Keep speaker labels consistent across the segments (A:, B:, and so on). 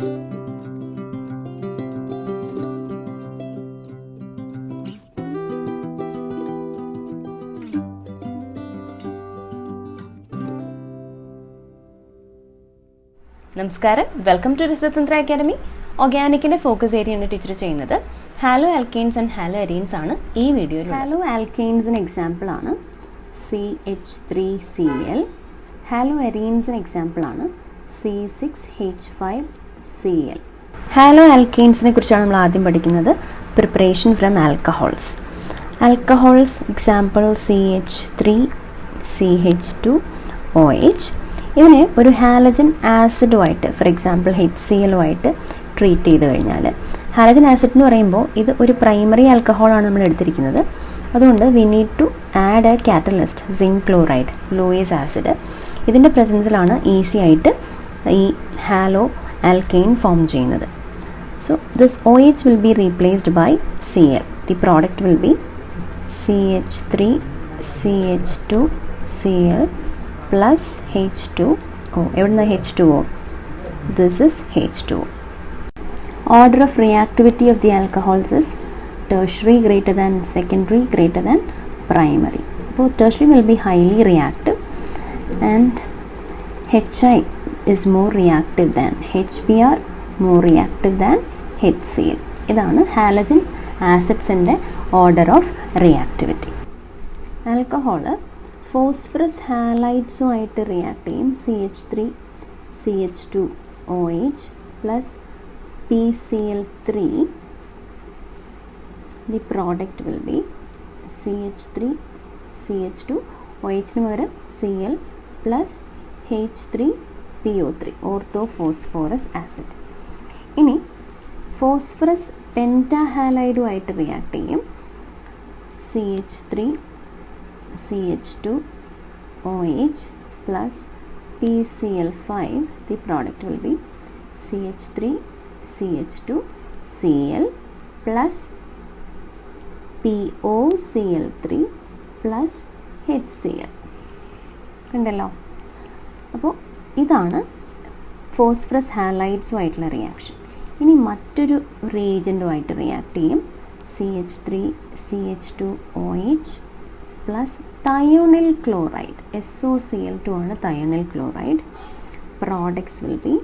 A: നമസ്കാരം, welcome to Rasathanthra academy. ഓർഗാനിക്കിന്റെ focus ഏരിയയാണ് ടീച്ചർ ചെയ്യുന്നത്. Haloalkanes and haloarenes ആണ് ഈ വീഡിയോയിൽ.
B: ഹാലോ ആൽക്കെയിൻസിന് എക്സാമ്പിൾ ആണ് CH3Cl. ഹാലോ അരീൻസിന് എക്സാമ്പിൾ ആണ് C6H5Cl. ഹാലോ ആൽക്കെയിൻസിനെ കുറിച്ചാണ് നമ്മൾ ആദ്യം പഠിക്കുന്നത്. Preparation from alcohols. Alcohols example CH3CH2OH. ഇതിനെ ഒരു ഹാലജൻ ആസിഡുമായിട്ട്, ഫോർ എക്സാമ്പിൾ HCl-ഉമായിട്ട് ട്രീറ്റ് ചെയ്ത് കഴിഞ്ഞാൽ, ഹാലജൻ ആസിഡ് എന്ന് പറയുമ്പോൾ ഇത് ഒരു പ്രൈമറി ആൽക്കഹോളാണ് നമ്മൾ എടുത്തിരിക്കുന്നത്. അതുകൊണ്ട് we need to add a catalyst, zinc chloride, Lewis acid. ഇതിൻ്റെ പ്രസൻസിലാണ് ഈസി ആയിട്ട് ഈ ഹാലോ ആൽക്കെയിൻ ഫോം ചെയ്യുന്നത്. So this OH will be replaced by Cl. The product will be CH3CH2Cl plus H2O. എവിടുന്ന H2O? This is H2O. Order of reactivity of the alcohols is tertiary greater than secondary greater than primary. So tertiary will be highly reactive and HI is more reactive than HBr, more reactive than HCl. ഇതാണ് halogen ആസിഡ്സിൻ്റെ order of reactivity. Alcohol phosphorus ഹാലൈഡ്സുമായിട്ട് react ചെയ്യും. CH3CH2OH plus PCl3. The product will be CH3CH2OH-ന് പകരം Cl plus H3PO3, ortho phosphorous acid. ഇനി phosphorus പെൻറ്റാഹാലൈഡുമായിട്ട് react ചെയ്യും. CH3CH2OH plus PCl5. The product will be CH3CH2Cl plus POCl3 plus HCl. കണ്ടല്ലോ. അപ്പോൾ ഇതാണ് ഫോസ്ഫറസ് ഹാലൈഡ്സുമായിട്ടുള്ള റിയാക്ഷൻ. ഇനി മറ്റൊരു റിയേജൻറ്റുമായിട്ട് റിയാക്ട് ചെയ്യും. CH3CH2OH പ്ലസ് തയോണിൽ ക്ലോറൈഡ്, SOCl2 ആണ് thionyl chloride. Products will be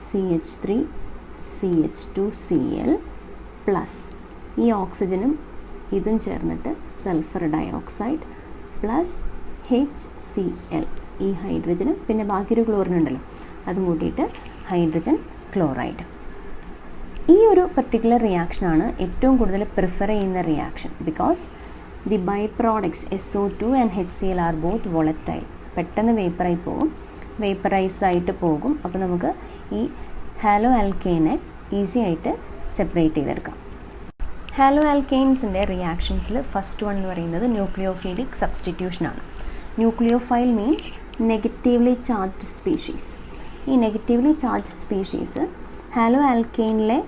B: CH3CH2Cl plus ഈ ഓക്സിജനും ഇതും ചേർന്നിട്ട് സൾഫർ ഡയോക്സൈഡ് പ്ലസ് HCl. ഈ ഹൈഡ്രജനും പിന്നെ ബാക്കിയൊരു ക്ലോറിൻ ഉണ്ടല്ലോ അതും കൂട്ടിയിട്ട് ഹൈഡ്രജൻ ക്ലോറൈഡ്. ഈ ഒരു പർട്ടിക്കുലർ റിയാക്ഷനാണ് ഏറ്റവും കൂടുതൽ പ്രിഫർ ചെയ്യുന്ന reaction. Because the by products SO2 and HCl are both volatile. പെട്ടെന്ന് വേപ്പറായി പോകും, വേപ്പറൈസ് ആയിട്ട് പോകും. അപ്പോൾ നമുക്ക് ഈ ഹാലോ ആൽക്കെയിനെ ഈസി ആയിട്ട് സെപ്പറേറ്റ് ചെയ്തെടുക്കാം. ഹാലോ ആൽക്കെയിൻസിൻ്റെ റിയാക്ഷൻസിൽ ഫസ്റ്റ് വൺ എന്ന് പറയുന്നത് ന്യൂക്ലിയോഫിലിക് സബ്സ്റ്റിറ്റ്യൂഷനാണ്. Nucleophile means negatively charged species. ഈ നെഗറ്റീവ്ലി ചാർജ്ഡ് സ്പീഷീസ് ഹാലോ ആൽക്കെയിനിലെ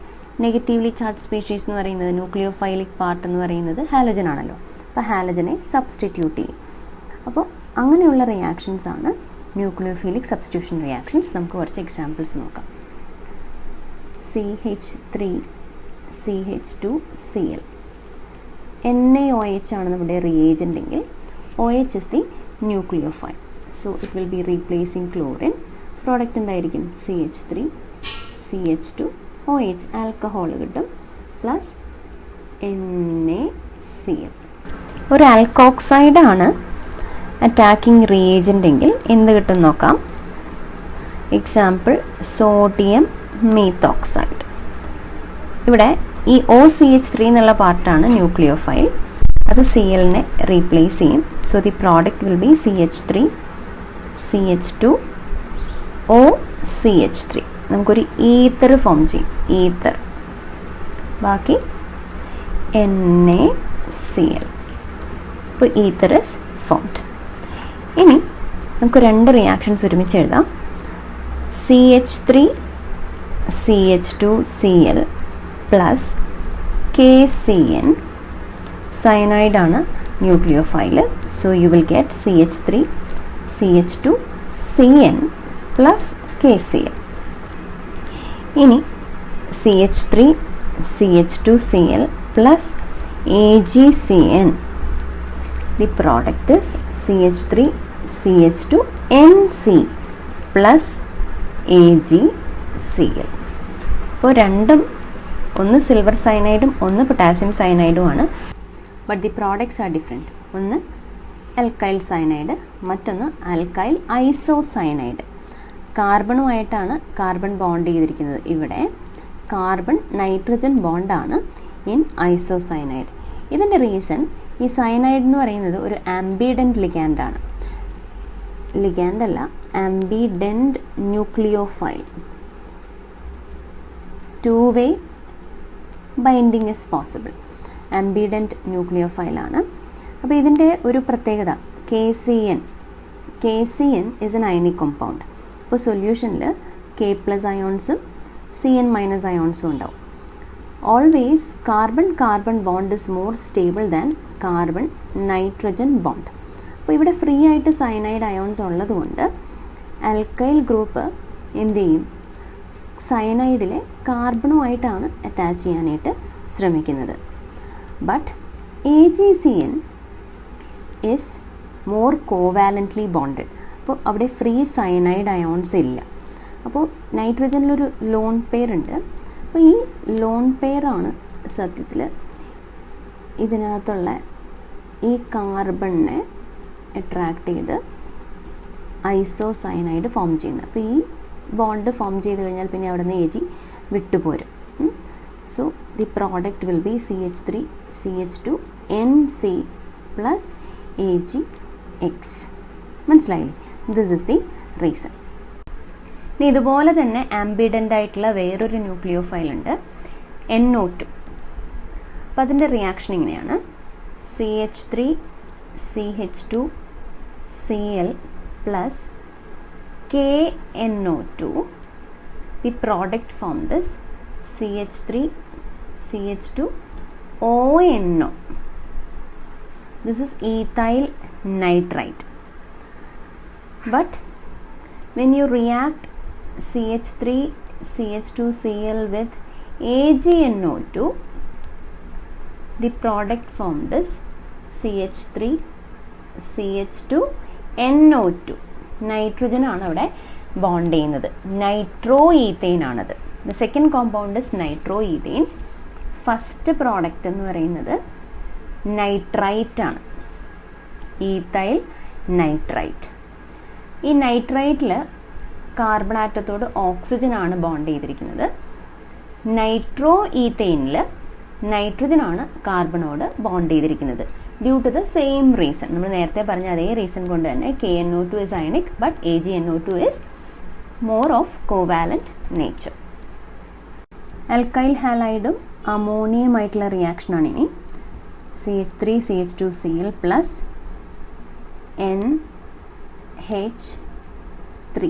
B: നെഗറ്റീവ്ലി ചാർജ് സ്പീഷീസ് എന്ന് പറയുന്നത്, ന്യൂക്ലിയോഫൈലിക് പാർട്ട് എന്ന് പറയുന്നത് ഹാലജൻ ആണല്ലോ. അപ്പോൾ ഹാലജനെ സബ്സ്റ്റിറ്റ്യൂട്ട് ചെയ്യും. അപ്പോൾ അങ്ങനെയുള്ള റിയാക്ഷൻസ് ആണ് ന്യൂക്ലിയോഫിലിക് സബ്സ്റ്റിറ്റ്യൂഷൻ റിയാക്ഷൻസ്. നമുക്ക് കുറച്ച് എക്സാമ്പിൾസ് നോക്കാം. CH3CH2Cl. NaOH ആണ് നമ്മുടെ റിയേജൻ്റ് എങ്കിൽ OH is the nucleophile. So it will be replacing chlorine. Product എന്തായിരിക്കും? CH3CH2OH, ആൽക്കഹോൾ കിട്ടും, പ്ലസ് NaCl. ഒരു ആൽക്കോക്സൈഡ് ആണ് അറ്റാക്കിംഗ് റിയേജൻ്റ് എങ്കിൽ എന്ത് കിട്ടും നോക്കാം. Example sodium methoxide. ഇവിടെ ഈ OCH3 എന്നുള്ള പാർട്ടാണ് ന്യൂക്ലിയോഫൈൽ, അത് Cl-നെ റീപ്ലേസ് ചെയ്യും. So the product will be CH3CH2OCH3. നമുക്കൊരു ഈത്തർ ഫോം ചെയ്യും, ഈത്തർ. ബാക്കി NaCl. ഇപ്പോൾ ഈത്തർ ഇസ് ഫോംഡ്. ഇനി നമുക്ക് രണ്ട് റിയാക്ഷൻസ് ഒരുമിച്ച് എഴുതാം. CH3CH2Cl plus KCN. സയനൈഡ് ആണ് nucleophile. So you will get CH3CH2CN plus KCl. ഇനി CH3CH2Cl plus AgCN. The product is CH3CH2NC plus AgCl. ഇപ്പോൾ രണ്ടും ഒന്ന് സിൽവർ സയനൈഡും ഒന്ന് പൊട്ടാസ്യം സയനൈഡും ആണ്. But the products are different. ഒന്ന് അൽക്കൈൽ സയനൈഡ്, മറ്റൊന്ന് അൽക്കൈൽ ഐസോസയനൈഡ്. കാർബണുമായിട്ടാണ് കാർബൺ ബോണ്ട് ചെയ്തിരിക്കുന്നത്. ഇവിടെ കാർബൺ നൈട്രജൻ ബോണ്ടാണ് ഇൻ ഐസോസയനൈഡ്. ഇതിൻ്റെ റീസൺ, ഈ സയനൈഡ് എന്ന് പറയുന്നത് ഒരു ആംബിഡൻറ്റ് ലിഗാൻഡാണ്. ലിഗാൻഡ് അല്ല, ambident nucleophile. Two way binding is possible. Ambident ന്യൂക്ലിയോഫൈലാണ്. അപ്പോൾ ഇതിൻ്റെ ഒരു പ്രത്യേകത KCN is an ionic compound. ഇപ്പോൾ സൊല്യൂഷനിൽ K+ അയോൺസും Cn- അയോൺസും ഉണ്ടാവും. Always carbon bond is more stable than carbon nitrogen bond. അപ്പോൾ ഇവിടെ ഫ്രീ ആയിട്ട് സയനൈഡ് അയോൺസ് ഉള്ളതുകൊണ്ട് ആൽക്കൈൽ ഗ്രൂപ്പ് എന്ത് ചെയ്യും, സയനൈഡിലെ കാർബണുമായിട്ടാണ് അറ്റാച്ച് ചെയ്യാനായിട്ട് ശ്രമിക്കുന്നത്. But AgCN is more covalently bonded. അപ്പോൾ അവിടെ ഫ്രീ സയനൈഡ് അയോൺസ് ഇല്ല. അപ്പോൾ നൈട്രജനിലൊരു ലോൺ പെയർ ഉണ്ട്. അപ്പോൾ ഈ ലോൺ പെയറാണ് സത്യത്തിൽ ഇതിനകത്തുള്ള ഈ കാർബണിനെ അട്രാക്റ്റ് ചെയ്ത് ഐസോസയനൈഡ് ഫോം ചെയ്യുന്നത്. അപ്പോൾ ഈ ബോണ്ട് ഫോം ചെയ്ത് കഴിഞ്ഞാൽ പിന്നെ അവിടെ നിന്ന് Ag വിട്ടുപോരും. So the product will be CH3CH2NC plus AgX. മനസ്സിലായില്ലേ? This is the reason. ഇനി ഇതുപോലെ തന്നെ ആംബിഡൻ്റ് ആയിട്ടുള്ള വേറൊരു ന്യൂക്ലിയോഫൈൽ ഉണ്ട്, NO2. അപ്പോൾ അതിൻ്റെ റിയാക്ഷൻ ഇങ്ങനെയാണ്: CH3CH2Cl plus KNO2. The product form this CH3CH2ONO. This is ethyl nitrite. But when you react CH3CH2Cl with AgNO2, the product formed is CH3CH2NO2. Nitrogen ആണ് അവിടെ ബോണ്ട് ചെയ്യുന്നത്. നൈട്രോ ഈതെയിൻ ആണത്. The second compound is nitro ethane. First product എന്ന് പറയുന്നത് nitrite ആണ്, ethyl nitrite. ഈ നൈട്രൈറ്റിൽ carbon ആറ്റത്തോട് ഓക്സിജൻ ആണ് ബോണ്ട് ചെയ്തിരിക്കുന്നത്. നൈട്രോ ഈതെയിനിൽ നൈട്രജൻ ആണ് കാർബണോട് ബോണ്ട് ചെയ്തിരിക്കുന്നത്. Due to the same reason, നമ്മൾ നേരത്തെ പറഞ്ഞ അതേ റീസൺ കൊണ്ട് തന്നെ KNO2 is ionic, but AgNO2 is more of covalent nature. Alkyl ഹാലൈഡും അമോണിയമായിട്ടുള്ള റിയാക്ഷനാണ് ഇനി. CH3CH2Cl plus NH3.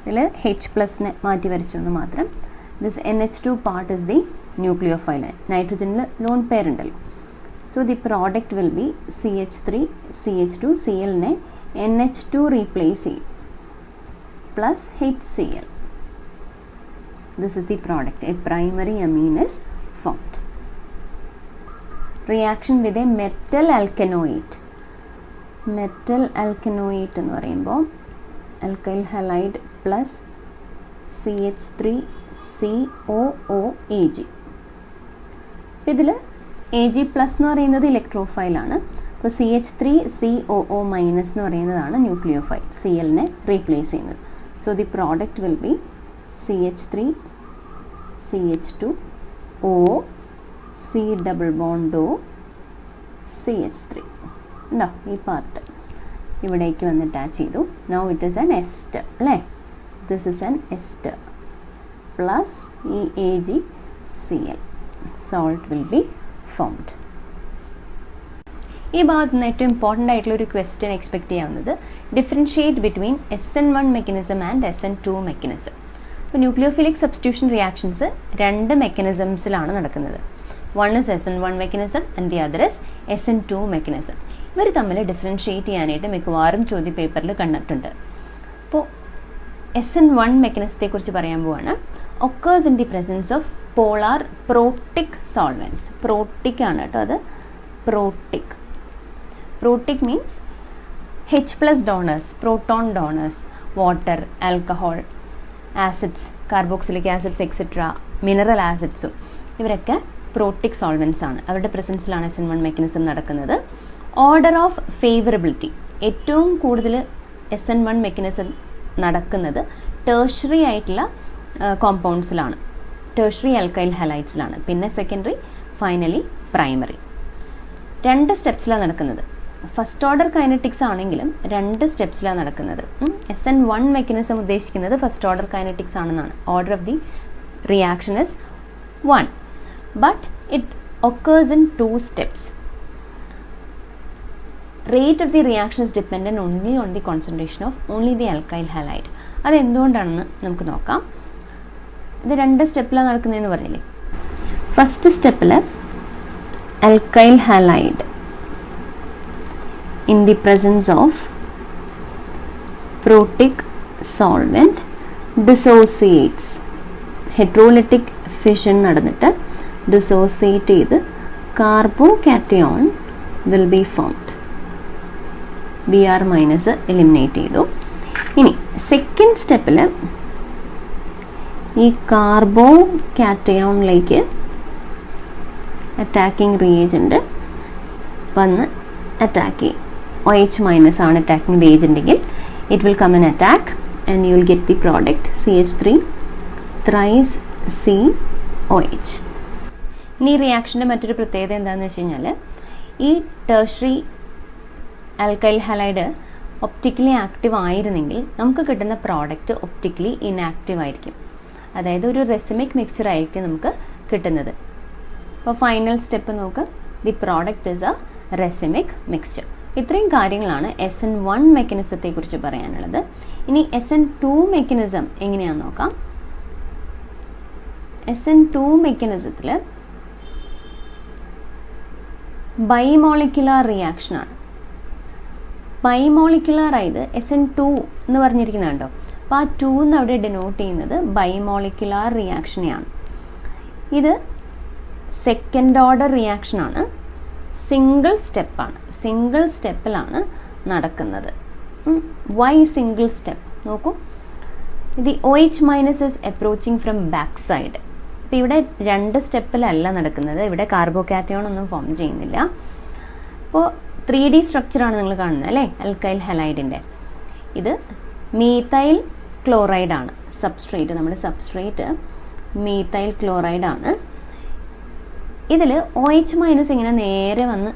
B: ഇതിൽ H+നെ മാറ്റി വരച്ചു എന്ന് മാത്രം. This NH2 part is the nucleophile. നൈട്രജനിൽ ലോൺ പെയർ ഉണ്ടല്ലോ. So the product will be CH3CH2Cl-നെ NH2 റീപ്ലേസ് ചെയ്യും plus HCl. This is the product. A primary amine is formed. Reaction with a metal alkanoate. Metal alkanoate എന്ന് പറയുമ്പോൾ alkyl halide plus CH3COOAg. ഇതിൽ Ag plus എന്ന് പറയുന്നത് ഇലക്ട്രോഫൈലാണ്. അപ്പോൾ CH3COO minus എന്ന് പറയുന്നതാണ് ന്യൂക്ലിയോഫൈൽ, Cl-നെ റീപ്ലേസ് ചെയ്യുന്നത്. So the product will be CH3CH2O C double bond O CH3. ഉണ്ടോ ഈ പാർട്ട് ഇവിടേക്ക് വന്ന് അറ്റാച്ച് ചെയ്തു. Now it is an ester അല്ലേ? This is an ester plus ഈ AgCl. Salt will be formed. ഈ ഭാഗത്ത് നിന്ന് ഏറ്റവും ഇമ്പോർട്ടൻ്റ് ആയിട്ടുള്ള ഒരു ക്വസ്റ്റ്യൻ എക്സ്പെക്ട് ചെയ്യാവുന്നത് differentiate between Sn1 mechanism and Sn2 mechanism. അപ്പോൾ ന്യൂക്ലിയോഫിലിക് സബ്സ്റ്റിറ്റ്യൂഷൻ റിയാക്ഷൻസ് രണ്ട് മെക്കാനിസംസിലാണ് നടക്കുന്നത്. One is Sn1 mechanism and the other is Sn2 mechanism. ഇവർ തമ്മിൽ ഡിഫറൻഷിയേറ്റ് ചെയ്യാനായിട്ട് മിക്കവാറും ചോദ്യ പേപ്പറിൽ കണ്ടിട്ടുണ്ട്. അപ്പോൾ Sn1 മെക്കാനിസത്തെക്കുറിച്ച് പറയാൻ പോവാണ്.
A: occurs in the presence of polar protic solvents. Protic ആണ് കേട്ടോ അത്. Protic. Protic means H plus donors, proton donors, water, alcohol, acids, carboxylic acids, etc., mineral acids. ഇവരൊക്കെ protic solvents ആണ്. അവരുടെ പ്രസൻസിലാണ് Sn1 mechanism നടക്കുന്നത്. ഓർഡർ ഓഫ് ഫേവറബിലിറ്റി, ഏറ്റവും കൂടുതൽ Sn1 mechanism നടക്കുന്നത് ടേർഷ്യറി ആയിട്ടുള്ള കോമ്പൗണ്ട്സിലാണ്, ടേർഷ്യറി അൽക്കൈൽ ഹലൈഡ്സിലാണ്. പിന്നെ സെക്കൻഡറി, ഫൈനലി പ്രൈമറി. 2 സ്റ്റെപ്സിലാണ് നടക്കുന്നത്. ഫസ്റ്റ് ഓർഡർ കൈനറ്റിക്സ് ആണെങ്കിലും 2 സ്റ്റെപ്സിലാണ് നടക്കുന്നത്. Sn1 മെക്കാനിസം ഉദ്ദേശിക്കുന്നത് ഫസ്റ്റ് ഓർഡർ കൈനറ്റിക്സ് ആണെന്നാണ്. Order of the reaction is 1, but it occurs in 2 steps. Rate of the reaction is dependent only on the concentration of only the alkyl halide. അത് എന്തുകൊണ്ടാണെന്ന് നമുക്ക് നോക്കാം. ഇത് 2 സ്റ്റെപ്പിലാണ് നടക്കുന്നതെന്ന് പറഞ്ഞില്ലേ. ഫസ്റ്റ് സ്റ്റെപ്പിൽ alkyl halide in the presence of protic solvent dissociates. Heterolytic fission നടന്നിട്ട് dissociate ചെയ്ത് carbocation will be formed. Br minus eliminate ചെയ്തു. ഇനി സെക്കൻഡ് സ്റ്റെപ്പിൽ ഈ കാർബോകാറ്റയോണിലേക്ക് അറ്റാക്കിംഗ് റിയേജൻറ്റ് വന്ന് അറ്റാക്ക് ചെയ്യും. OH മൈനസ് ആണ് അറ്റാക്കിംഗ് റിയേജൻ്റ് എങ്കിൽ it will come an attack and you will get the product CH3 thrice COH. ഇനി ഈ റിയാക്ഷൻ്റെ മറ്റൊരു പ്രത്യേകത എന്താണെന്ന് വെച്ച് കഴിഞ്ഞാൽ ഈ tertiary alkyl halide optically active ആയിരുന്നെങ്കിൽ നമുക്ക് കിട്ടുന്ന പ്രോഡക്റ്റ് ഒപ്റ്റിക്കലി ഇനാക്റ്റീവ് ആയിരിക്കും. അതായത് ഒരു റെസിമിക് മിക്സ്ചർ ആയിരിക്കും നമുക്ക് കിട്ടുന്നത്. അപ്പോൾ ഫൈനൽ സ്റ്റെപ്പ് നോക്ക്, the product is A racemic mixture. ഇത്രയും കാര്യങ്ങളാണ് Sn1 മെക്കാനിസത്തെ കുറിച്ച് പറയാനുള്ളത്. ഇനി Sn2 മെക്കാനിസം എങ്ങനെയാണെന്ന് നോക്കാം. Sn2 മെക്കാനിസത്തിൽ ബൈമോളിക്കുലാർ റിയാക്ഷനാണ്. ബൈമോളിക്കുലാർ ആയത് Sn2 എന്ന് പറഞ്ഞിരിക്കുന്നുണ്ടോ. അപ്പോൾ ആ 2 എന്ന് അവിടെ ഡെനോട്ട് ചെയ്യുന്നത് ബൈമോളിക്കുലാർ റിയാക്ഷനെയാണ്. ഇത് സെക്കൻഡ് ഓർഡർ റിയാക്ഷനാണ്, സിംഗിൾ സ്റ്റെപ്പാണ്. സിംഗിൾ സ്റ്റെപ്പിലാണ് നടക്കുന്നത്. വൈ സിംഗിൾ സ്റ്റെപ്പ് നോക്കൂ. The OH minus is approaching from back side. അപ്പോൾ ഇവിടെ 2 സ്റ്റെപ്പിലല്ല നടക്കുന്നത്. ഇവിടെ കാർബോകാറ്റയോൺ ഒന്നും ഫോം ചെയ്യുന്നില്ല. അപ്പോൾ 3D സ്ട്രക്ചറാണ് നിങ്ങൾ കാണുന്നത് അല്ലേ, അൽക്കൈൽ ഹലൈഡിൻ്റെ. ഇത് മീത്തൈൽ ക്ലോറൈഡാണ് സബ്സ്ട്രേറ്റ്. നമ്മുടെ സബ്സ്ട്രേറ്റ് മീത്തൈൽ ക്ലോറൈഡാണ്. ഇതിൽ OH മൈനസ് ഇങ്ങനെ നേരെ വന്ന്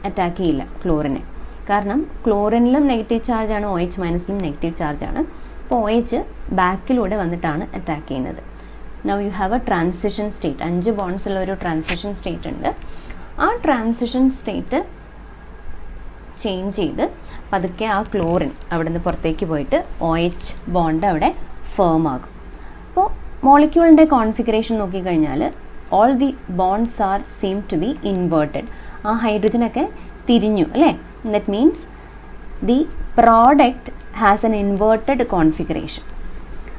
A: അറ്റാക്ക് ചെയ്യില്ല ക്ലോറിനെ. കാരണം ക്ലോറിനിലും നെഗറ്റീവ് ചാർജാണ്, OH മൈനസിലും നെഗറ്റീവ് ചാർജാണ്. അപ്പോൾ OH ബാക്കിലൂടെ വന്നിട്ടാണ് അറ്റാക്ക് ചെയ്യുന്നത്. Now you have a transition state. 5 bonds ഉള്ള ഒരു ട്രാൻസിഷൻ സ്റ്റേറ്റ് ഉണ്ട്. ആ ട്രാൻസിഷൻ സ്റ്റേറ്റ് ചേഞ്ച് ചെയ്ത് പതുക്കെ ആ ക്ലോറിൻ അവിടെ നിന്ന് പുറത്തേക്ക് പോയിട്ട് OH ബോണ്ട് അവിടെ ഫേം ആകും. അപ്പോൾ മോളിക്യൂളിൻ്റെ കോൺഫിഗറേഷൻ നോക്കിക്കഴിഞ്ഞാൽ all the bonds are seem to be inverted. ആ ഹൈഡ്രജനൊക്കെ തിരിഞ്ഞു അല്ലേ. That means the product has an inverted configuration.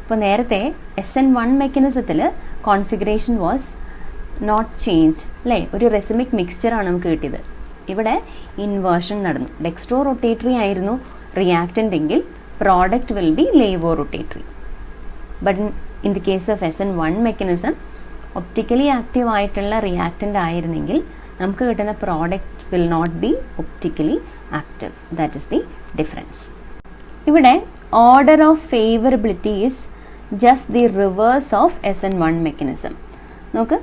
A: അപ്പോൾ നേരത്തെ Sn1 മെക്കാനിസത്തിൽ കോൺഫിഗറേഷൻ വാസ് നോട്ട് ചേഞ്ച്ഡ് അല്ലേ, ഒരു റെസിമിക് മിക്സ്ചറാണ് നമുക്ക് കിട്ടിയത്. ഇവിടെ ഇൻവേർഷൻ നടന്നു. ഡെക്സ്ട്രോ റൊട്ടേറ്ററി ആയിരുന്നു റിയാക്റ്റൻ്റ് എങ്കിൽ product will be laevo rotatory. But in the case of Sn1 mechanism optically active ആയിട്ടുള്ള റിയാക്റ്റൻ്റ് ആയിരുന്നെങ്കിൽ നമുക്ക് കിട്ടുന്ന product will not be optically active. That is the difference. ഇവിടെ order of favourability is just the reverse of Sn1 mechanism. നോക്ക്,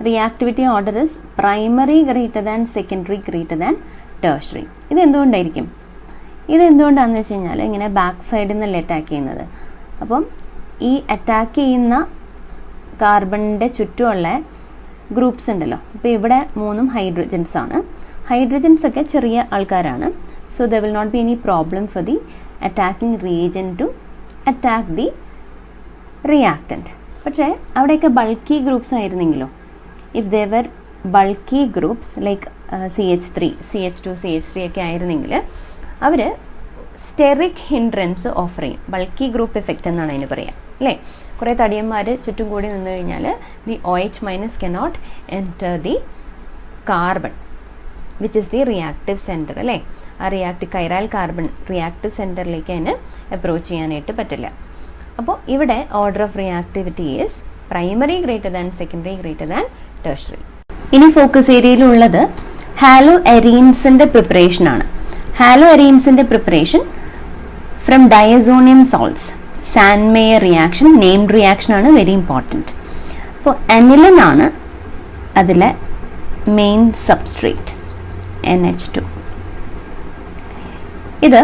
A: reactivity order is primary greater than secondary greater than tertiary. ഇതെന്തുകൊണ്ടായിരിക്കും? ഇതെന്തുകൊണ്ടാണെന്ന് വെച്ച് കഴിഞ്ഞാൽ ഇങ്ങനെ ബാക്ക് സൈഡിൽ നിന്നല്ലേ attack ചെയ്യുന്നത്. അപ്പം ഈ അറ്റാക്ക് ചെയ്യുന്ന കാർബണിൻ്റെ ചുറ്റുമുള്ള ഗ്രൂപ്പ്സ് ഉണ്ടല്ലോ. അപ്പോൾ ഇവിടെ 3 ഹൈഡ്രജൻസ് ആണ്. ഹൈഡ്രജൻസ് ഒക്കെ ചെറിയ ആൾക്കാരാണ്. So there will not be any problem for the attacking reagent to attack the reactant. പക്ഷേ അവിടെയൊക്കെ ബൾക്കി ഗ്രൂപ്പ്സ് ആയിരുന്നെങ്കിലോ, if they were bulky groups like CH3, CH2, CH3 ഒക്കെ ആയിരുന്നെങ്കിൽ അവർ സ്റ്റെറിക് ഹിൻഡ്രൻസ് ഓഫർ ചെയ്യും. ബൾക്കി ഗ്രൂപ്പ് എഫക്റ്റ് എന്നാണ് അതിന് പറയുക അല്ലേ. കുറേ തടിയന്മാർ ചുറ്റും കൂടി നിന്ന് കഴിഞ്ഞാൽ the OH minus cannot enter the carbon which is the reactive centre അല്ലേ. ആ കൈറൈൽ കാർബൺ റിയാക്റ്റീവ് സെൻറ്ററിലേക്ക് അതിന് അപ്രോച്ച് ചെയ്യാനായിട്ട് പറ്റില്ല. അപ്പോൾ ഇവിടെ order of reactivity is primary greater than secondary greater than tertiary. ഇനി ഫോക്കസ് ഏരിയയിലുള്ളത് ഹാലോഅരീൻസിൻ്റെ പ്രിപ്പറേഷനാണ്. ഹാലോഅരീൻസിൻ്റെ preparation from diazonium salts, Sandmeyer reaction, named reaction ആണ്, വെരി ഇമ്പോർട്ടൻറ്റ്. അപ്പോൾ അനിലിൻ ആണ് അതിലെ മെയിൻ സബ്സ്ട്രേറ്റ് NH2. ഇത്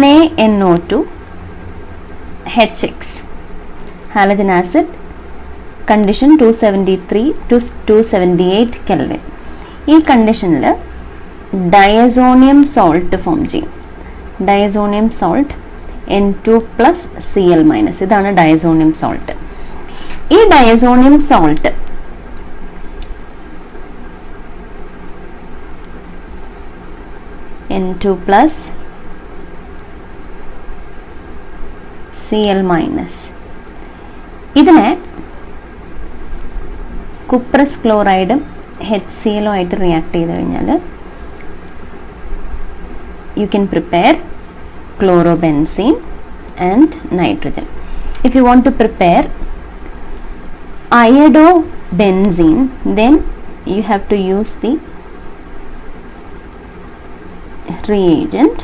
A: NaNO2 HX halogen acid condition 273 to 278 Kelvin. ഈ കണ്ടീഷനിൽ ഡയസോണിയം സോൾട്ട് ഫോം ചെയ്യും. ഡയസോണിയം സോൾട്ട് N2+Cl-, ഇതാണ് ഡയസോണിയം സോൾട്ട്. ഈ ഡയസോണിയം സോൾട്ട് N2+Cl-, ഇതിനെ കുപ്രസ് ക്ലോറൈഡും HCl ആയിട്ട് റിയാക്ട് ചെയ്ത് കഴിഞ്ഞാൽ you can prepare chlorobenzene and nitrogen. If you want to prepare iodobenzene, then you have to use the reagent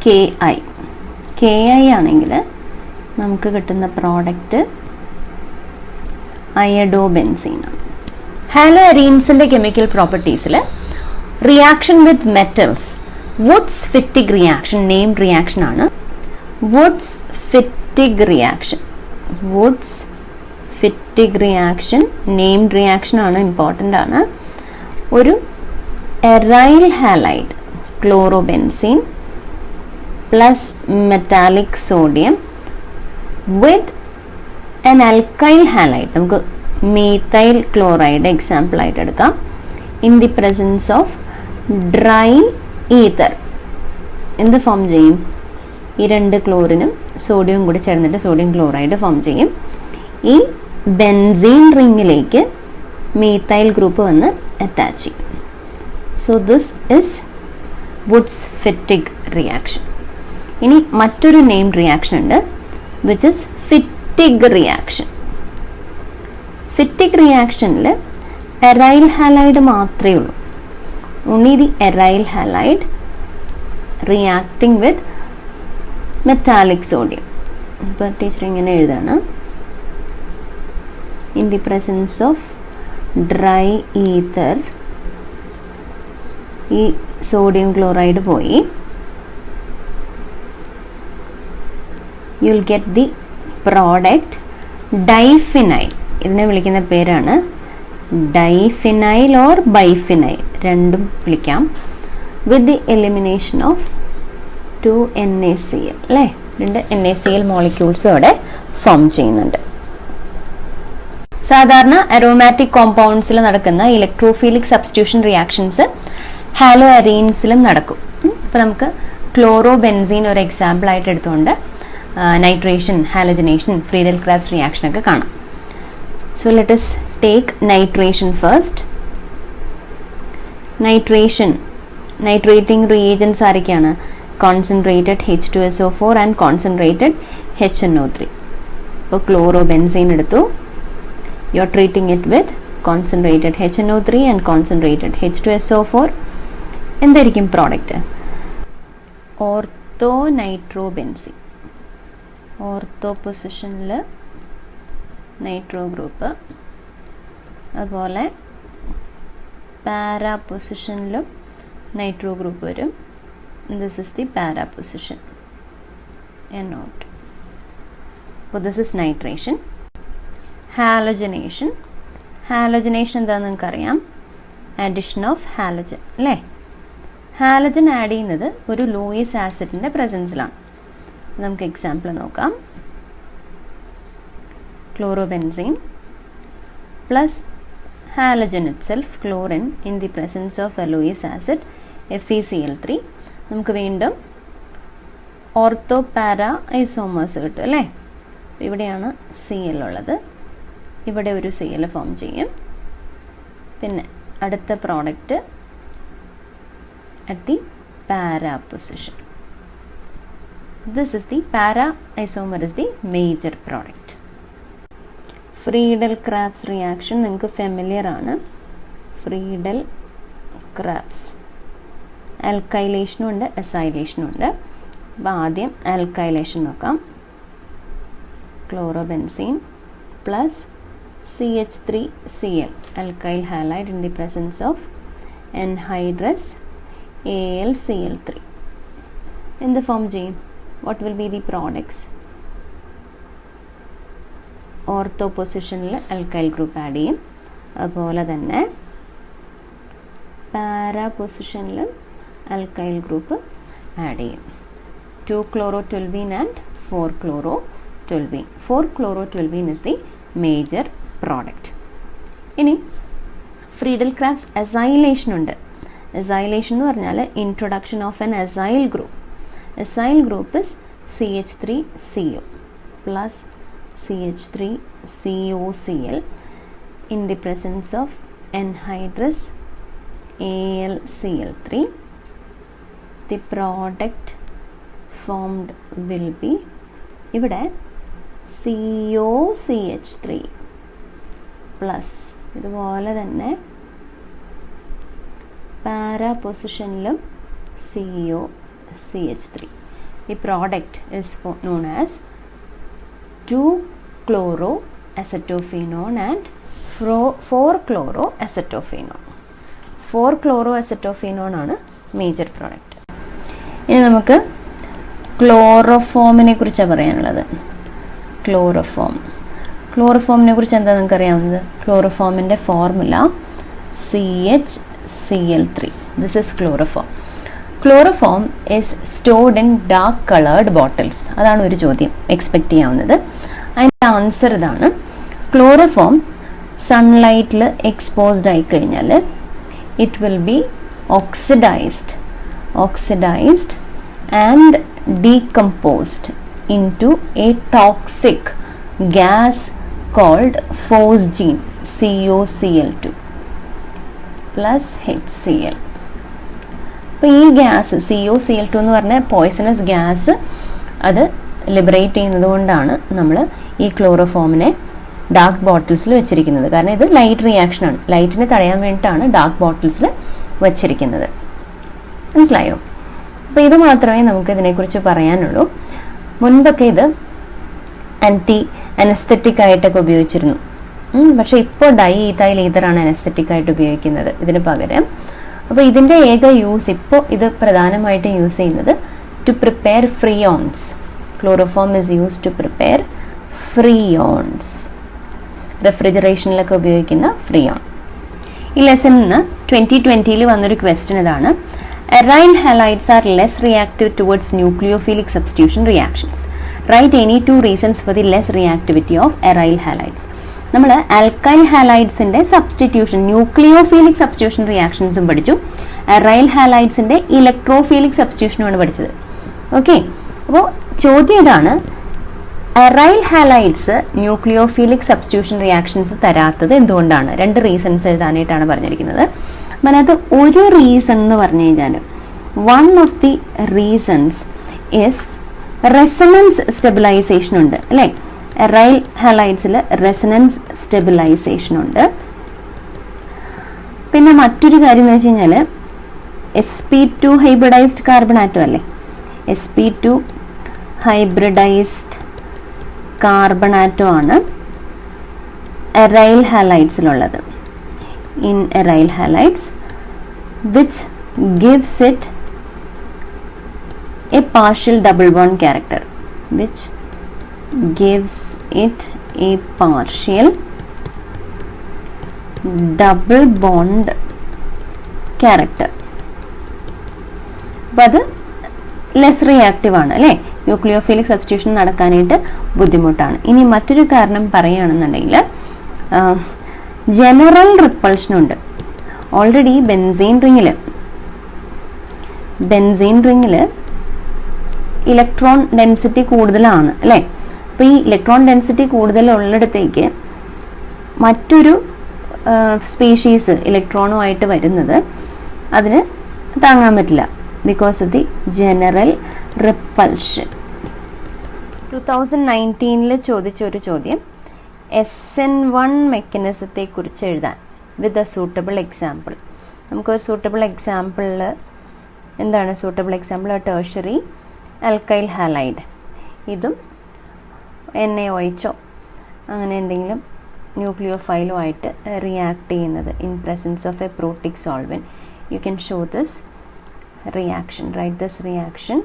A: Ki. Ki ആണെങ്കിൽ നമുക്ക് കിട്ടുന്ന product iodobenzene ആണ്. ഹാലോഅരീൻസിൻ്റെ കെമിക്കൽ പ്രോപ്പർട്ടീസിൽ reaction with metals, Wurtz Fittig reaction named reaction ആണ്. Wurtz Fittig reaction named reaction ആണ്, important ആണ്. ഒരു aryl halide chlorobenzene plus metallic sodium with an alkyl halide, നമുക്ക് മീഥൈൽ ക്ലോറൈഡ് എക്സാമ്പിൾ ആയിട്ട് എടുക്കാം. In the presence of dry ether എന്ത് form ചെയ്യും? ഈ രണ്ട് ക്ലോറിനും സോഡിയവും കൂടി ചേർന്നിട്ട് സോഡിയം ക്ലോറൈഡ് ഫോം ചെയ്യും. ഈ ബെൻസീൻ റിങ്ങിലേക്ക് മീഥൈൽ ഗ്രൂപ്പ് വന്ന് അറ്റാച്ച് ചെയ്യും. So this is Wurtz Fittig reaction. ഇനി മറ്റൊരു നെയിംഡ് റിയാക്ഷൻ ഉണ്ട് which is Fittig reaction. Fittig റിയാക്ഷനിൽ എറൈൽ ഹാലൈഡ് മാത്രമേ ഉള്ളൂ. only the aryl halide reacting with metallic sodium. ഇപ്പോൾ ടീച്ചർ ഇങ്ങനെ എഴുതാണ്, in the presence of dry ether ഈ സോഡിയം ക്ലോറൈഡ് പോയി you will get the product diphenyl. ഇതിനെ വിളിക്കുന്ന പേരാണ് ഡൈഫിനൈൽ ഓർ ബൈഫിനൈൽ, രണ്ടും വിളിക്കാം. With the elimination of 2 NaCl അല്ലേ, 2 NaCl മോളിക്യൂൾസും അവിടെ ഫോം ചെയ്യുന്നുണ്ട്. സാധാരണ അരോമാറ്റിക് കോമ്പൗണ്ട്സിൽ നടക്കുന്ന ഇലക്ട്രോഫിലിക് സബ്സ്റ്റിറ്റ്യൂഷൻ റിയാക്ഷൻസ് ഹാലോഅരീൻസിലും നടക്കും. അപ്പോൾ നമുക്ക് ക്ലോറോബെൻസീൻ ഒരു എക്സാമ്പിൾ ആയിട്ട് എടുത്തുകൊണ്ട് nitration, halogenation, Friedel crafts reaction ഒക്കെ കാണാം. So let us take nitration first. Nitrating reagents ആരൊക്കെയാണ്? Concentrated H2SO4 and concentrated HNO3. ഇപ്പോൾ ക്ലോറോബെൻസീൻ എടുത്തു, you are treating it with concentrated HNO3 and concentrated H2SO4. എന്തായിരിക്കും product? Ortho nitrobenzene. Ortho പൊസിഷനിൽ nitro group, അതുപോലെ para പൊസിഷനിലും nitro group വരും. This is the para position NO2. അപ്പോൾ this is nitration. Halogenation എന്താണെന്ന് നിങ്ങൾക്കറിയാം, addition of halogen അല്ലേ. Halogen add ചെയ്യുന്നത് ഒരു ലൂയിസ് ആസിഡിൻ്റെ പ്രസൻസിലാണ്. നമുക്ക് എക്സാമ്പിൾ നോക്കാം. chlorobenzene plus halogen itself, chlorine, in the presence of a Lewis acid FeCl3. നമുക്ക് വീണ്ടും ഓർത്തോ പാരാ ഐസോമേഴ്സ് കിട്ടും അല്ലേ. ഇവിടെയാണ് Cl ഉള്ളത്, ഇവിടെ ഒരു Cl ഫോം ചെയ്യും. പിന്നെ അടുത്ത product at the para position. This is the para isomer is the major product. Friedel-Crafts reaction നിങ്ങൾക്ക് ഫെമിലിയർ ആണ്. Friedel-Crafts ആൽക്കൈലേഷനും ഉണ്ട് അസൈലേഷനും ഉണ്ട്. അപ്പോൾ ആദ്യം ആൽക്കൈലേഷൻ നോക്കാം. Chlorobenzene plus CH3Cl alkyl halide in the presence of anhydrous AlCl3. In the form G, what will be the products? Ortho positionil alkyl group add ചെയ്യും. അതുപോലെ തന്നെ para positionil alkyl group add ചെയ്യും. 2-chlorotoluene and 4-chlorotoluene. 4-chlorotoluene is the major product. ഇനി Friedel-Crafts acylation ഉണ്ട്. Acylation എന്ന് പറഞ്ഞാൽ introduction of an acyl group. Acyl group is CH3CO plus CH3COCl in the presence of anhydrous AlCl3. The product formed will be ഇവിടെ COCH3 plus ഇതുപോലെ തന്നെ para പൊസിഷനിലും COCH3. The product is known as 2-chloroacetophenone and 4-chloroacetophenone. 4-chloroacetophenone ആണ് major product. ഇനി നമുക്ക് ക്ലോറോഫോമിനെ കുറിച്ചാണ് പറയാനുള്ളത്. ക്ലോറോഫോമിനെ കുറിച്ച് എന്താ നിങ്ങൾക്ക് അറിയാവുന്നത്? ക്ലോറോഫോമിൻ്റെ formula CHCl3. This is chloroform. Chloroform is stored in dark colored bottles. അതാണ് ഒരു ചോദ്യം എക്സ്പെക്റ്റ് ചെയ്യാവുന്നത്. അതിൻ്റെ ആൻസർ ഇതാണ്. ക്ലോറോഫോം സൺലൈറ്റിൽ എക്സ്പോസ്ഡ് ആയി കഴിഞ്ഞാൽ it will B oxidized and decomposed into a toxic gas called phosgene COCl2 plus HCl. അപ്പോൾ ഈ gas COCl2 എന്ന് പറഞ്ഞ പോയ്സണസ് ഗ്യാസ് അത് ലിബറേറ്റ് ചെയ്യുന്നത് കൊണ്ടാണ് നമ്മൾ ഈ ക്ലോറോഫോമിനെ ഡാർക്ക് ബോട്ടിൽസിൽ വെച്ചിരിക്കുന്നത്. കാരണം ഇത് ലൈറ്റ് റിയാക്ഷനാണ്, ലൈറ്റിനെ തടയാൻ വേണ്ടിയിട്ടാണ് ഡാർക്ക് ബോട്ടിൽസിൽ വച്ചിരിക്കുന്നത്. മനസ്സിലായോ? അപ്പോൾ ഇത് മാത്രമേ നമുക്ക് ഇതിനെക്കുറിച്ച് പറയാനുള്ളൂ. മുൻപൊക്കെ ഇത് അനസ്തെറ്റിക് ആയിട്ടൊക്കെ ഉപയോഗിച്ചിരുന്നു. പക്ഷേ ഇപ്പോൾ ഡൈഈഥൈൽ ഈഥറാണ് അനസ്തെറ്റിക് ആയിട്ട് ഉപയോഗിക്കുന്നത് ഇതിന് പകരം. അപ്പോൾ ഇതിൻ്റെ ഏക യൂസ് ഇപ്പോൾ ഇത് പ്രധാനമായിട്ട് യൂസ് ചെയ്യുന്നത് to prepare freons. Chloroform is use to prepare freons. റെഫ്രിജറേഷനിലൊക്കെ ഉപയോഗിക്കുന്ന ഫ്രീയോൺ. ഈ ലെസണിൽ നിന്ന് 2020 വന്നൊരു ക്വസ്റ്റ്യൻ ഇതാണ്. Aryl halides are less reactive towards nucleophilic substitution reactions. Write any 2 reasons for the less reactivity of aryl halides. നമ്മൾ alkyl ഹാലൈഡ്സിൻ്റെ substitution, ന്യൂക്ലിയോഫീലിക് substitution റിയാക്ഷൻസും പഠിച്ചു. Aryl ഹാലൈഡ്സിൻ്റെ ഇലക്ട്രോഫീലിക് സബ്സ്റ്റിറ്റ്യൂഷനുമാണ് പഠിച്ചത്. Okay, അപ്പോൾ ചോദ്യം ഇതാണ്, aryl halides nucleophilic substitution reactions തരാത്തത് എന്തുകൊണ്ടാണ്? 2 റീസൺസ് എഴുതാനായിട്ടാണ് പറഞ്ഞിരിക്കുന്നത്. അതിനകത്ത് ഒരു റീസൺ എന്ന് പറഞ്ഞു കഴിഞ്ഞാൽ one of the reasons is resonance stabilization ഉണ്ട് അല്ലേ. അറൈൽ ഹാലൈഡ്സിൽ റെസണൻസ് സ്റ്റെബിലൈസേഷൻ ഉണ്ട്. പിന്നെ മറ്റൊരു കാര്യം എന്ന് വെച്ച് കഴിഞ്ഞാൽ sp2 ഹൈബ്രിഡൈസ്ഡ് കാർബൺ ആറ്റം അല്ലേ. sp2 ഹൈബ്രിഡൈസ്ഡ് കാർബൺ ആറ്റം ആണ് aryl ഹാലൈഡ്സിലുള്ളത്. In aryl halides, which gives it a partial double bond character, which gives it a partial double bond character. അപ്പോൾ അത് ലെസ് റിയാക്റ്റീവ് ആണ് അല്ലേ, ന്യൂക്ലിയോഫിലിക് സബ്സ്റ്റിറ്റ്യൂഷൻ നടക്കാനായിട്ട് ബുദ്ധിമുട്ടാണ്. ഇനി മറ്റൊരു കാരണം പറയുകയാണെന്നുണ്ടെങ്കിൽ ജനറൽ റിപ്പൾഷൻ ഉണ്ട്. ഓൾറെഡി ബെൻസീൻ റിങ്ങിൽ ഇലക്ട്രോൺ ഡെൻസിറ്റി കൂടുതലാണ് അല്ലേ. അപ്പോൾ ഈ ഇലക്ട്രോൺ ഡെൻസിറ്റി കൂടുതലുള്ളിടത്തേക്ക് മറ്റൊരു സ്പീഷീസ് ഇലക്ട്രോണുമായിട്ട് വരുന്നത് അതിന് താങ്ങാൻ പറ്റില്ല, because of the general repulsion. 2019 ചോദിച്ച ഒരു ചോദ്യം, Sn1 മെക്കാനിസത്തെ കുറിച്ച് എഴുതാൻ വിത്ത് എ സൂട്ടബിൾ എക്സാമ്പിൾ. നമുക്കൊരു സൂട്ടബിൾ എക്സാമ്പിളിൽ എന്താണ് suitable example? Tertiary alkyl halide, ഇതും NaOH അങ്ങനെ എന്തെങ്കിലും ന്യൂക്ലിയോഫൈലോ ആയിട്ട് റിയാക്ട് ചെയ്യുന്നത് in presence of a protic solvent. You can show this reaction, write this reaction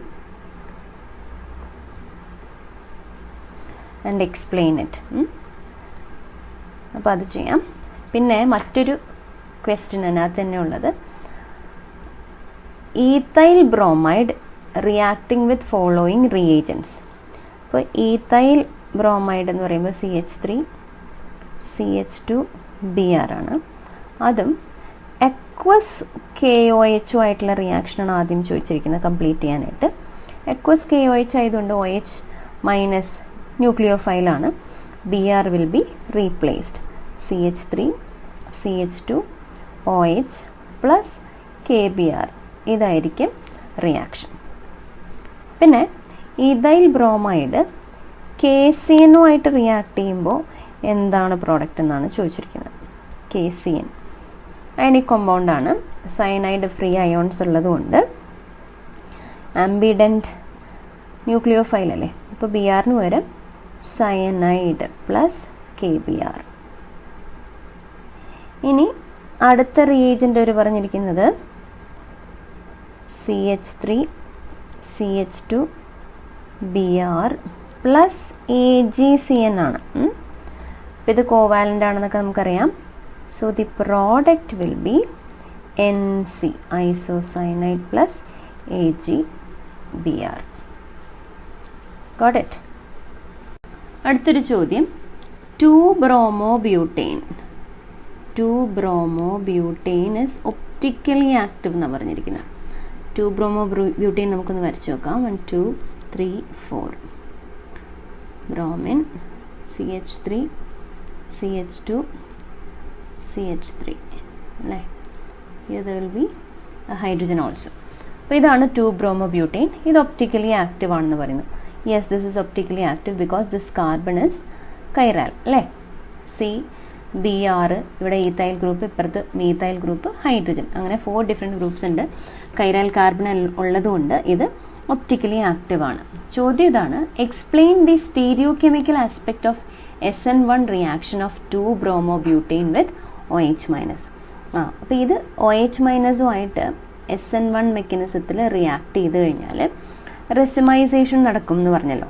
A: and explain it. അപ്പോൾ അത് ചെയ്യാം. പിന്നെ മറ്റൊരു ക്വസ്റ്റ്യൻ അതിനകത്ത് തന്നെ ഉള്ളത്, ethyl bromide reacting with following reagents. അപ്പോൾ ഈത്തൈൽ ബ്രോമൈഡ് എന്ന് പറയുമ്പോൾ CH3 CH2 Br ആണ്. അതും എക്വസ് KOH ആയിട്ടുള്ള റിയാക്ഷനാണ് ആദ്യം ചോദിച്ചിരിക്കുന്നത് കംപ്ലീറ്റ് ചെയ്യാനായിട്ട്. എക്വസ് KOH ആയതുകൊണ്ട് OH മൈനസ് ന്യൂക്ലിയോഫൈലാണ്. Br will be replaced. CH3 CH2 OH plus KBr, ഇതായിരിക്കും റിയാക്ഷൻ. പിന്നെ ഈഥൈൽ ബ്രോമൈഡ് KCNO ആയിട്ട് റിയാക്ട് ചെയ്യുമ്പോൾ എന്താണ് പ്രോഡക്റ്റ് എന്നാണ് ചോദിച്ചിരിക്കുന്നത്. KCN അയണിക് കോമ്പൗണ്ടാണ്, സയനൈഡ് ഫ്രീ അയോൺസ് ഉള്ളതുകൊണ്ട് ആംബിഡൻറ്റ് ന്യൂക്ലിയോഫൈൽ അല്ലേ. അപ്പോൾ Brന് പകരം സയനൈഡ് പ്ലസ് KBr. ഇനി അടുത്ത റിയേജൻ്റ് അവർ പറഞ്ഞിരിക്കുന്നത് CH3 CH2 Br plus AgCN ആണ്. അപ്പോൾ ഇത് കോവാലൻ്റ് ആണെന്നൊക്കെ നമുക്കറിയാം. So the product will be NC isocyanide plus AgBr. Got it? അടുത്തൊരു ചോദ്യം, 2-bromobutane. 2-bromobutane is optically active എന്നാണ് പറഞ്ഞിരിക്കുന്നത്. 2-bromobutane നമുക്കൊന്ന് വരച്ച് നോക്കാം. 1 2 3 4 ബ്രോമിൻ CH3 CH2 CH3 അല്ലേ. ഇത് വിൽ ബി ഹൈഡ്രജൻ ഓൾസോ. അപ്പോൾ ഇതാണ് 2-bromobutane. ഇത് ഒപ്റ്റിക്കലി ആക്റ്റീവ് ആണെന്ന് പറയുന്നു. Yes, this is optically active because this carbon is കൈറാൽ അല്ലേ. CBr ഇവിടെ ഈത്തൈൽ ഗ്രൂപ്പ്, ഇപ്പുറത്ത് മീത്തൈൽ ഗ്രൂപ്പ്, ഹൈഡ്രജൻ, അങ്ങനെ 4 ഡിഫറെൻറ്റ് ഗ്രൂപ്പ്സ് ഉണ്ട്. കൈറാൽ കാർബൺ ഉള്ളതുകൊണ്ട് ഇത് ഒപ്റ്റിക്കലി ആക്റ്റീവ് ആണ്. ചോദ്യം ഇതാണ്, explain the stereochemical aspect of Sn1 reaction of 2-bromobutane with OH minus. അപ്പോൾ ഇത് OH മൈനസുമായിട്ട് Sn1 മെക്കാനിസത്തിൽ റിയാക്ട് ചെയ്ത് കഴിഞ്ഞാൽ റെസിമൈസേഷൻ നടക്കും എന്ന് പറഞ്ഞല്ലോ.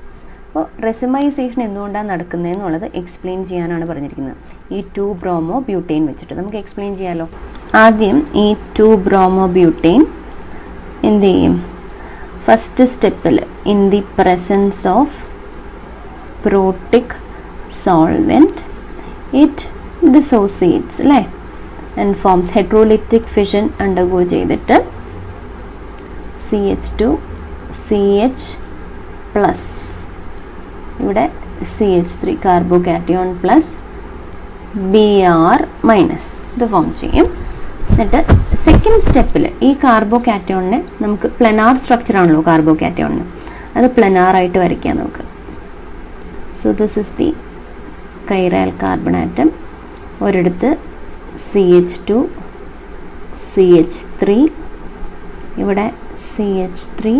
A: അപ്പോൾ റെസിമൈസേഷൻ എന്തുകൊണ്ടാണ് നടക്കുന്നതെന്നുള്ളത് എക്സ്പ്ലെയിൻ ചെയ്യാനാണ് പറഞ്ഞിരിക്കുന്നത് ഈ 2-bromobutane വെച്ചിട്ട്. നമുക്ക് എക്സ്പ്ലെയിൻ ചെയ്യാമല്ലോ. ആദ്യം ഈ 2-bromobutane എന്ത് ചെയ്യും? ഫസ്റ്റ് സ്റ്റെപ്പിൽ in the presence of protic solvent it dissociates അല്ലേ, and forms heterolytic fission undergo ചെയ്തിട്ട് CH2 CH പ്ലസ് ഇവിടെ CH3 carbocation plus Br minus ഇത് ഫോം ചെയ്യും. എന്നിട്ട് സെക്കൻഡ് സ്റ്റെപ്പിൽ ഈ കാർബോകാറ്റയോണിനെ നമുക്ക് പ്ലനാർ സ്ട്രക്ചർ ആണല്ലോ കാർബോകാറ്റയോണിന്, അത് പ്ലനാറായിട്ട് വരയ്ക്കാം നമുക്ക്. So this is the കൈറാൽ carbon atom. ഒരിടത്ത് CH2 CH3, ഇവിടെ CH3,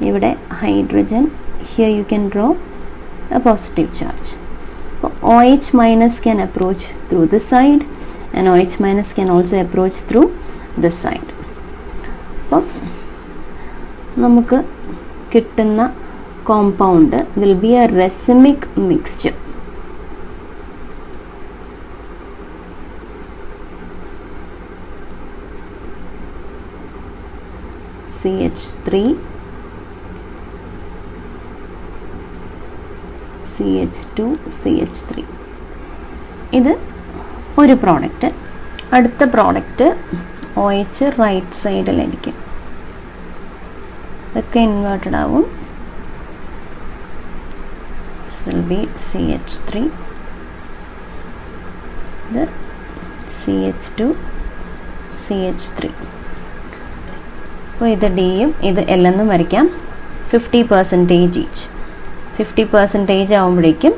A: ഇവിടെ hydrogen. Here you can draw a positive charge. So OH minus can approach through this side and OH minus can also approach through this side. അപ്പോൾ നമുക്ക് കിട്ടുന്ന compound will be a racemic mixture. CH3 CH2 CH3 ഇത് ഒരു product. അടുത്ത product OH right സൈഡിലായിരിക്കും, ഇതൊക്കെ inverted ആവും. this will be CH3, the CH2, CH3. അപ്പോൾ ഇത് ഡിയും ഇത് എൽ എന്നും വരയ്ക്കാം. 50% ഈച്ച്. 50% ആകുമ്പോഴേക്കും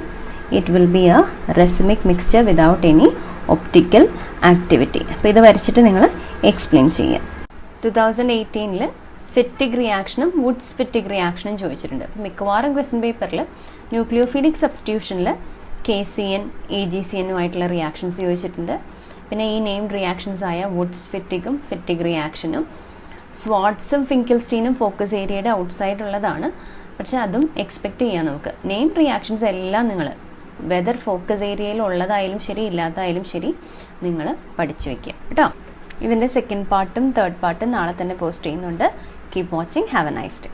A: it will be a racemic mixture without any optical activity. അപ്പോൾ ഇത് വരച്ചിട്ട് നിങ്ങൾ എക്സ്പ്ലെയിൻ ചെയ്യാം. 2018 ഫിറ്റിക് റിയാക്ഷനും വുഡ്സ് ഫിറ്റിക് റിയാക്ഷനും ചോദിച്ചിട്ടുണ്ട്. അപ്പോൾ മിക്കവാറും ക്വസ്റ്റ്യൻ പേപ്പറിൽ ന്യൂക്ലിയോഫിലിക് സബ്സ്റ്റിറ്റ്യൂഷനിൽ KCN AgCN-ഉമായിട്ടുള്ള റിയാക്ഷൻസ് ചോദിച്ചിട്ടുണ്ട്. പിന്നെ ഈ നെയിംഡ് റിയാക്ഷൻസ് ആയ വുഡ്സ് ഫിറ്റിക്കും ഫിറ്റിക് റിയാക്ഷനും സ്വാട്സും ഫിങ്കിൾസ്റ്റീനും ഫോക്കസ് ഏരിയയുടെ ഔട്ട്സൈഡ് ഉള്ളതാണ്. പക്ഷെ അതും എക്സ്പെക്റ്റ് ചെയ്യാം നമുക്ക്. നെയിംഡ് റിയാക്ഷൻസ് എല്ലാം നിങ്ങൾ വെദർ ഫോക്കസ് ഏരിയയിൽ ഉള്ളതായാലും ശരി ഇല്ലാത്തതായാലും ശരി നിങ്ങൾ പഠിച്ചു വയ്ക്കുക കേട്ടോ. ഇതിൻ്റെ സെക്കൻഡ് പാർട്ടും തേർഡ് പാർട്ടും നാളെ തന്നെ പോസ്റ്റ് ചെയ്യുന്നുണ്ട്. Keep watching. Have A nice day.